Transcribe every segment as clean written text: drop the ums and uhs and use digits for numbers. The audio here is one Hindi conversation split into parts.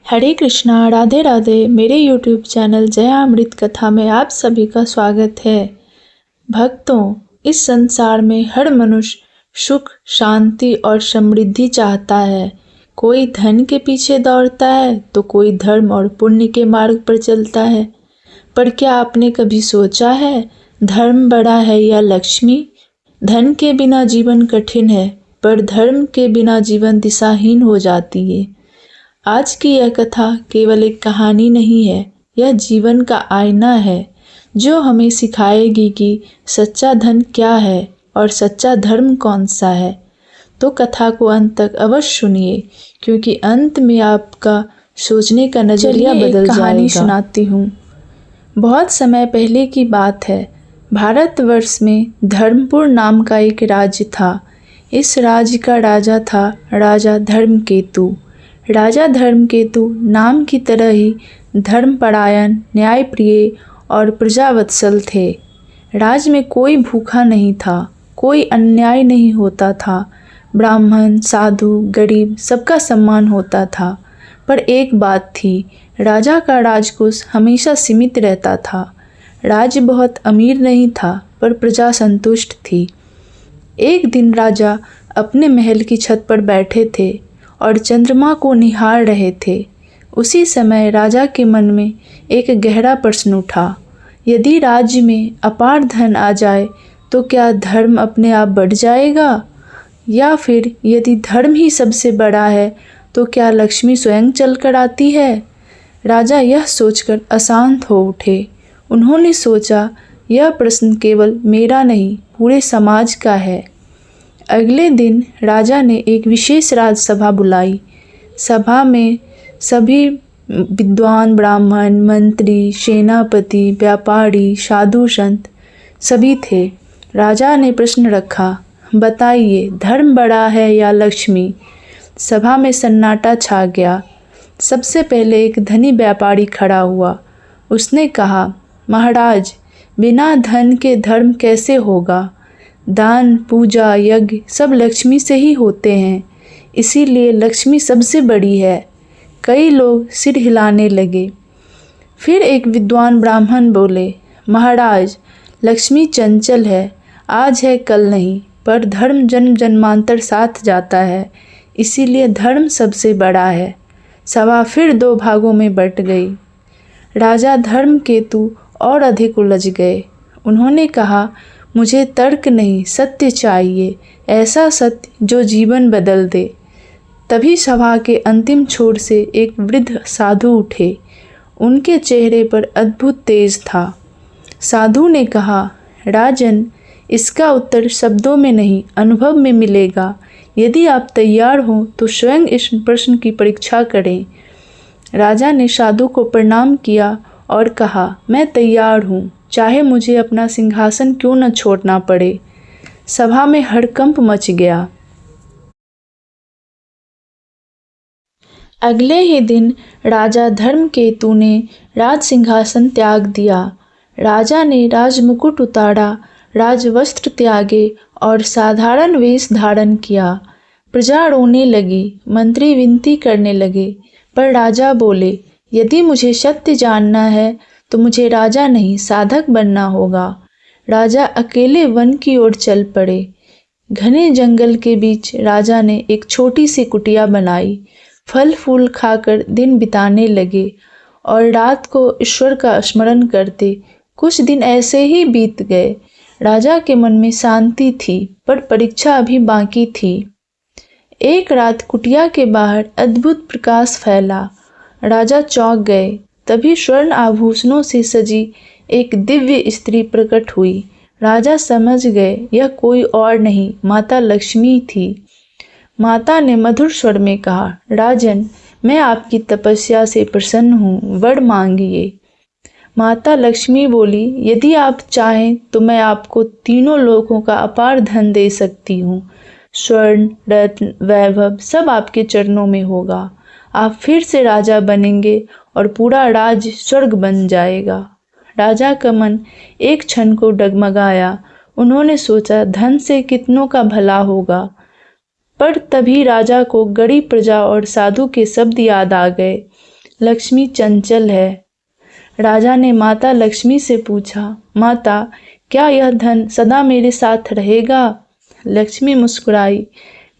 हरे कृष्णा, राधे राधे। मेरे YouTube चैनल जया अमृत कथा में आप सभी का स्वागत है। भक्तों, इस संसार में हर मनुष्य सुख, शांति और समृद्धि चाहता है। कोई धन के पीछे दौड़ता है तो कोई धर्म और पुण्य के मार्ग पर चलता है। पर क्या आपने कभी सोचा है, धर्म बड़ा है या लक्ष्मी? धन के बिना जीवन कठिन है, पर धर्म के बिना जीवन दिशाहीन हो जाती है। आज की यह कथा केवल एक कहानी नहीं है, यह जीवन का आईना है जो हमें सिखाएगी कि सच्चा धन क्या है और सच्चा धर्म कौन सा है। तो कथा को अंत तक अवश्य सुनिए, क्योंकि अंत में आपका सोचने का नजरिया बदल जाएगा। कहानी सुनाती हूँ। बहुत समय पहले की बात है। भारतवर्ष में धर्मपुर नाम का एक राज्य था। इस राज्य का राजा था राजा धर्मकेतु। राजा धर्मकेतु नाम की तरह ही धर्मपरायण, न्यायप्रिय और प्रजावत्सल थे। राज्य में कोई भूखा नहीं था, कोई अन्याय नहीं होता था। ब्राह्मण, साधु, गरीब सबका सम्मान होता था। पर एक बात थी, राजा का राजकोष हमेशा सीमित रहता था। राज्य बहुत अमीर नहीं था, पर प्रजा संतुष्ट थी। एक दिन राजा अपने महल की छत पर बैठे थे और चंद्रमा को निहार रहे थे। उसी समय राजा के मन में एक गहरा प्रश्न उठा। यदि राज्य में अपार धन आ जाए तो क्या धर्म अपने आप बढ़ जाएगा? या फिर यदि धर्म ही सबसे बड़ा है तो क्या लक्ष्मी स्वयं चलकर आती है? राजा यह सोचकर अशांत हो उठे। उन्होंने सोचा, यह प्रश्न केवल मेरा नहीं, पूरे समाज का है। अगले दिन राजा ने एक विशेष राजसभा बुलाई। सभा में सभी विद्वान, ब्राह्मण, मंत्री, सेनापति, व्यापारी, साधु, संत सभी थे। राजा ने प्रश्न रखा, बताइए, धर्म बड़ा है या लक्ष्मी? सभा में सन्नाटा छा गया। सबसे पहले एक धनी व्यापारी खड़ा हुआ। उसने कहा, महाराज, बिना धन के धर्म कैसे होगा? दान, पूजा, यज्ञ सब लक्ष्मी से ही होते हैं, इसीलिए लक्ष्मी सबसे बड़ी है। कई लोग सिर हिलाने लगे। फिर एक विद्वान ब्राह्मण बोले, महाराज, लक्ष्मी चंचल है, आज है कल नहीं, पर धर्म जन्म जन्मांतर साथ जाता है, इसीलिए धर्म सबसे बड़ा है। सभा फिर दो भागों में बट गई। राजा धर्मकेतु और अधिक उलझ गए। उन्होंने कहा, मुझे तर्क नहीं, सत्य चाहिए, ऐसा सत्य जो जीवन बदल दे। तभी सभा के अंतिम छोर से एक वृद्ध साधु उठे। उनके चेहरे पर अद्भुत तेज था। साधु ने कहा, राजन, इसका उत्तर शब्दों में नहीं, अनुभव में मिलेगा। यदि आप तैयार हो तो स्वयं इस प्रश्न की परीक्षा करें। राजा ने साधु को प्रणाम किया और कहा, मैं तैयार हूँ, चाहे मुझे अपना सिंहासन क्यों न छोड़ना पड़े। सभा में हड़कंप मच गया। अगले ही दिन राजा धर्मकेतु ने राज सिंहासन त्याग दिया। राजा ने राजमुकुट उतारा, राजवस्त्र त्यागे और साधारण वेश धारण किया। प्रजा रोने लगी, मंत्री विनती करने लगे, पर राजा बोले, यदि मुझे सत्य जानना है तो मुझे राजा नहीं, साधक बनना होगा। राजा अकेले वन की ओर चल पड़े। घने जंगल के बीच राजा ने एक छोटी सी कुटिया बनाई। फल फूल खाकर दिन बिताने लगे और रात को ईश्वर का स्मरण करते। कुछ दिन ऐसे ही बीत गए। राजा के मन में शांति थी, पर परीक्षा अभी बाकी थी। एक रात कुटिया के बाहर अद्भुत प्रकाश फैला। राजा चौंक गए। तभी स्वर्ण आभूषणों से सजी एक दिव्य स्त्री प्रकट हुई। राजा समझ गए, यह कोई और नहीं, माता लक्ष्मी थी। माता ने मधुर स्वर में कहा, राजन, मैं आपकी तपस्या से प्रसन्न हूँ, वर मांगिए। माता लक्ष्मी बोली, यदि आप चाहें तो मैं आपको तीनों लोकों का अपार धन दे सकती हूँ। स्वर्ण, रत्न, वैभव सब आपके चरणों में होगा। आप फिर से राजा बनेंगे और पूरा राज्य स्वर्ग बन जाएगा। राजा का मन एक क्षण को डगमगाया। उन्होंने सोचा, धन से कितनों का भला होगा। पर तभी राजा को गरीब प्रजा और साधु के शब्द याद आ गए। लक्ष्मी चंचल है। राजा ने माता लक्ष्मी से पूछा, माता, क्या यह धन सदा मेरे साथ रहेगा? लक्ष्मी मुस्कुराई,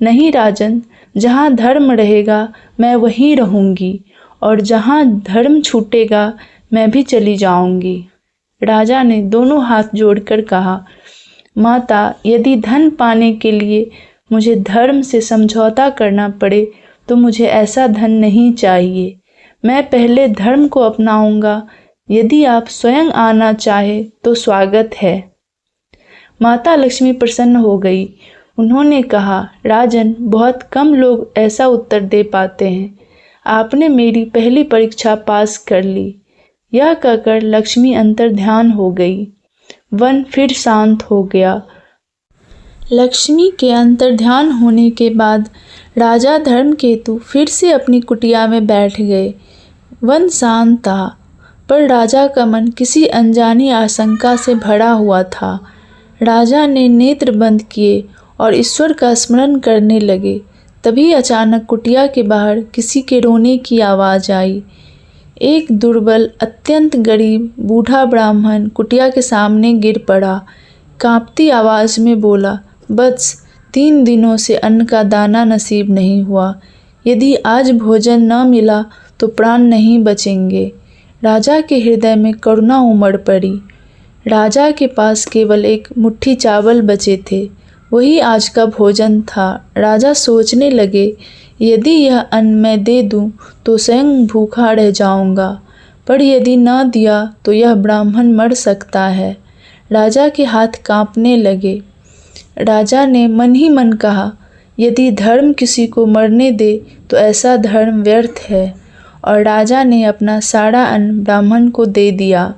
नहीं राजन, जहाँ धर्म रहेगा मैं वहीं रहूँगी, और जहाँ धर्म छूटेगा मैं भी चली जाऊँगी। राजा ने दोनों हाथ जोड़कर कहा, माता, यदि धन पाने के लिए मुझे धर्म से समझौता करना पड़े तो मुझे ऐसा धन नहीं चाहिए। मैं पहले धर्म को अपनाऊंगा। यदि आप स्वयं आना चाहे तो स्वागत है। माता लक्ष्मी प्रसन्न हो गई। उन्होंने कहा, राजन, बहुत कम लोग ऐसा उत्तर दे पाते हैं। आपने मेरी पहली परीक्षा पास कर ली। यह कहकर लक्ष्मी अंतर ध्यान हो गई। वन फिर शांत हो गया। लक्ष्मी के अंतर ध्यान होने के बाद राजा धर्मकेतु फिर से अपनी कुटिया में बैठ गए। वन शांत था, पर राजा का मन किसी अनजानी आशंका से भरा हुआ था। राजा ने नेत्र बंद किए और ईश्वर का स्मरण करने लगे। तभी अचानक कुटिया के बाहर किसी के रोने की आवाज़ आई। एक दुर्बल, अत्यंत गरीब बूढ़ा ब्राह्मण कुटिया के सामने गिर पड़ा। कांपती आवाज़ में बोला, बस 3 दिनों से अन्न का दाना नसीब नहीं हुआ। यदि आज भोजन न मिला तो प्राण नहीं बचेंगे। राजा के हृदय में करुणा उमड़ पड़ी। राजा के पास केवल एक मुट्ठी चावल बचे थे, वही आज का भोजन था। राजा सोचने लगे, यदि यह अन्न मैं दे दूं तो स्वयं भूखा रह जाऊंगा, पर यदि न दिया तो यह ब्राह्मण मर सकता है। राजा के हाथ कांपने लगे। राजा ने मन ही मन कहा, यदि धर्म किसी को मरने दे तो ऐसा धर्म व्यर्थ है। और राजा ने अपना सारा अन्न ब्राह्मण को दे दिया।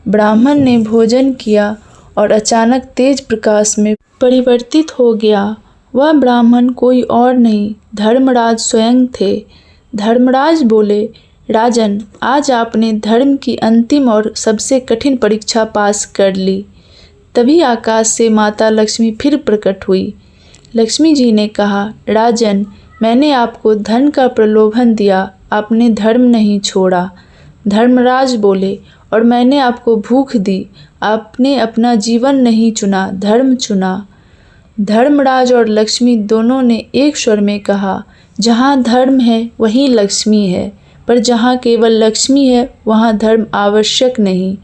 ब्राह्मण ने भोजन किया और अचानक तेज प्रकाश में परिवर्तित हो गया। वह ब्राह्मण कोई और नहीं, धर्मराज स्वयं थे। धर्मराज बोले, राजन, आज आपने धर्म की अंतिम और सबसे कठिन परीक्षा पास कर ली। तभी आकाश से माता लक्ष्मी फिर प्रकट हुई। लक्ष्मी जी ने कहा, राजन, मैंने आपको धन का प्रलोभन दिया, आपने धर्म नहीं छोड़ा। धर्मराज बोले, और मैंने आपको भूख दी, आपने अपना जीवन नहीं चुना, धर्म चुना। धर्मराज और लक्ष्मी दोनों ने एक स्वर में कहा, जहाँ धर्म है वहीं लक्ष्मी है, पर जहाँ केवल लक्ष्मी है वहाँ धर्म आवश्यक नहीं।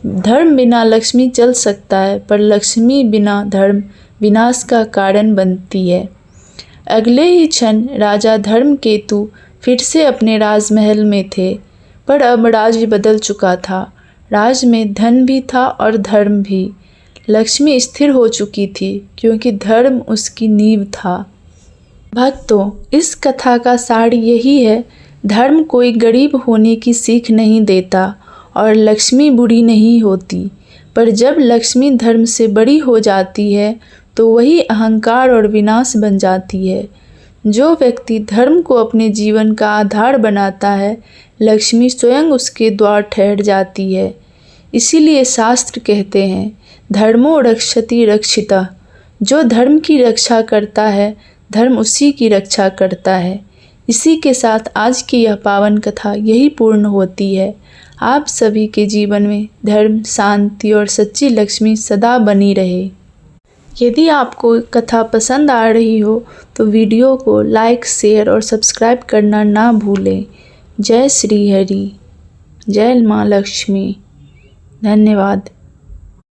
धर्म बिना लक्ष्मी चल सकता है, पर लक्ष्मी बिना धर्म विनाश का कारण बनती है। अगले ही क्षण राजा धर्मकेतु फिर से अपने राजमहल में थे, पर अब राज्य बदल चुका था। राज में धन भी था और धर्म भी। लक्ष्मी स्थिर हो चुकी थी, क्योंकि धर्म उसकी नींव था। भक्तों, इस कथा का सार यही है, धर्म कोई गरीब होने की सीख नहीं देता और लक्ष्मी बुरी नहीं होती, पर जब लक्ष्मी धर्म से बड़ी हो जाती है तो वही अहंकार और विनाश बन जाती है। जो व्यक्ति धर्म को अपने जीवन का आधार बनाता है, लक्ष्मी स्वयं उसके द्वार ठहर जाती है। इसीलिए शास्त्र कहते हैं, धर्मो रक्षति रक्षिता। जो धर्म की रक्षा करता है, धर्म उसी की रक्षा करता है। इसी के साथ आज की यह पावन कथा यही पूर्ण होती है। आप सभी के जीवन में धर्म, शांति और सच्ची लक्ष्मी सदा बनी रहे। यदि आपको कथा पसंद आ रही हो तो वीडियो को लाइक, शेयर और सब्सक्राइब करना ना भूलें। जय श्री हरि, जय माँ लक्ष्मी। धन्यवाद।